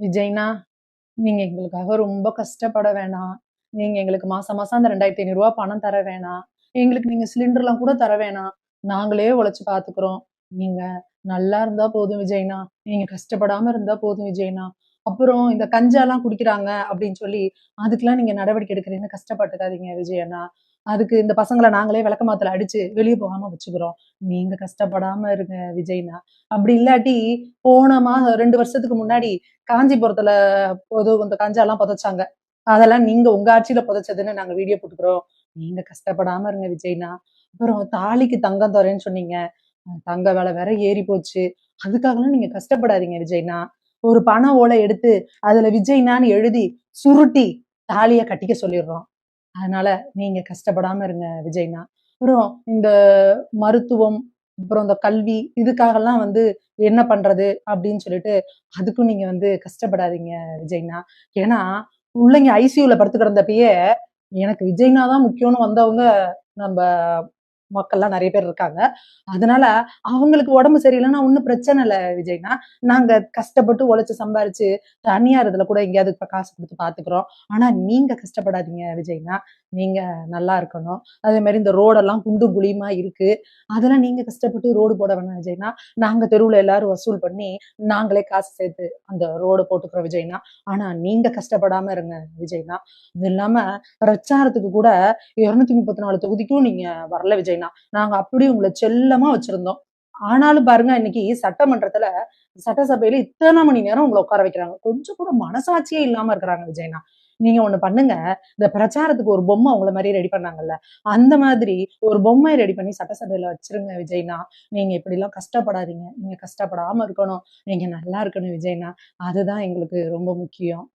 விஜய்னா, நீங்க எங்களுக்காக ரொம்ப கஷ்டப்பட வேணாம். நீங்க எங்களுக்கு மாசம் மாசம் அந்த ரூ. 2,500 பணம் தர வேணாம். எங்களுக்கு நீங்க சிலிண்டர்லாம் கூட தர வேணாம். நாங்களே உழைச்சு பார்த்துக்கிறோம். நீங்க நல்லா இருந்தா போதும் விஜய்னா. நீங்க கஷ்டப்படாம இருந்தா போதும் விஜய்னா. அப்புறம் இந்த கஞ்சாலாம் குடிக்கிறாங்க அப்படின்னு சொல்லி, அதுக்கெல்லாம் நீங்க நடவடிக்கை எடுக்கிறீங்கன்னு கஷ்டப்பட்டுக்காதீங்க விஜய் அண்ணா. அதுக்கு இந்த பசங்கள நாங்களே விளக்கமாத்துல அடிச்சு வெளிய போகாம வச்சுக்கிறோம். நீங்க கஷ்டப்படாம இருங்க விஜய்னா. அப்படி இல்லாட்டி போன 2 வருஷத்துக்கு முன்னாடி காஞ்சிபுரத்துல இந்த கஞ்சாலாம் புதைச்சாங்க. அதெல்லாம் நீங்க உங்க ஆட்சியில புதைச்சதுன்னு நாங்க வீடியோ போட்டுக்கிறோம். நீங்க கஷ்டப்படாம இருங்க விஜய்னா. அப்புறம் தாலிக்கு தங்கம் தரேன்னு சொன்னீங்க. தங்க விலை வேற ஏறி போச்சு. அதுக்காகலாம் நீங்க கஷ்டப்படாதீங்க விஜய்னா. ஒரு பண ஓலை எடுத்து அதுல விஜய்னான்னு எழுதி சுருட்டி தாலிய கட்டிக்க சொல்லிடுறோம். அதனால நீங்க கஷ்டப்படாம இருங்க விஜய்னா. அப்புறம் இந்த மருத்துவம், அப்புறம் இந்த கல்வி இதுக்காகலாம் என்ன பண்றது அப்படின்னு சொல்லிட்டு அதுக்கும் நீங்க கஷ்டப்படாதீங்க விஜய்னா. ஏன்னா, புள்ளைங்க ஐசியூல படுத்து கிடந்தப்பயே, எனக்கு விஜய்னா தான் முக்கியம்னு வந்தவங்க நம்ப மக்கள்லாம் நெறைய பேர் இருக்காங்க. அதனால அவங்களுக்கு உடம்பு சரியில்லன்னா ஒண்ணும் பிரச்சனை இல்ல விஜய்னா. நாங்க கஷ்டப்பட்டு உழைச்சு சம்பாரிச்சு, தனியார் இதுல கூட எங்கேயாவது இப்ப காசு குடுத்து பார்த்துக்கிறோம். ஆனா நீங்க கஷ்டப்படாதீங்க விஜய்னா. நீங்க நல்லா இருக்கணும். அதே மாரி இந்த ரோடெல்லாம் குண்டும் குழியுமா இருக்கு. அதெல்லாம் நீங்க கஷ்டப்பட்டு ரோடு போட வேணாம் விஜய்னா. நாங்க தெருவுல எல்லாரும் வசூல் பண்ணி, நாங்களே காசு சேர்த்து அந்த ரோடு போட்டுக்கிறோம் விஜய்னா. ஆனா நீங்க கஷ்டப்படாம இருங்க விஜய்னா. இது இல்லாம பிரச்சாரத்துக்கு கூட 234 தொகுதிக்கும் நீங்க வரல விஜய்னா. நாங்க அப்படி உங்கள செல்லமா வச்சிருந்தோம். ஆனாலும் பாருங்க, இன்னைக்கு சட்டமன்றத்துல, சட்டசபையில இத்தன மணி நேரம் உங்கள உட்கார வைக்கிறாங்க. கொஞ்சம் கூட மனசாட்சியே இல்லாம இருக்கிறாங்க விஜய்னா. நீங்க ஒண்ணு பண்ணுங்க. இந்த பிரச்சாரத்துக்கு ஒரு பொம்மை உங்கள மாரி ரெடி பண்ணாங்கல்ல, அந்த மாதிரி ஒரு பொம்மைய ரெடி பண்ணி சட்டசபையில வச்சுருங்க விஜய்னா. நீங்க இப்படிலாம் கஷ்டப்படாதீங்க. நீங்க கஷ்டப்படாம இருக்கணும். நீங்க நல்லா இருக்கணும் விஜய்னா. அதுதான் எங்களுக்கு ரொம்ப முக்கியம்.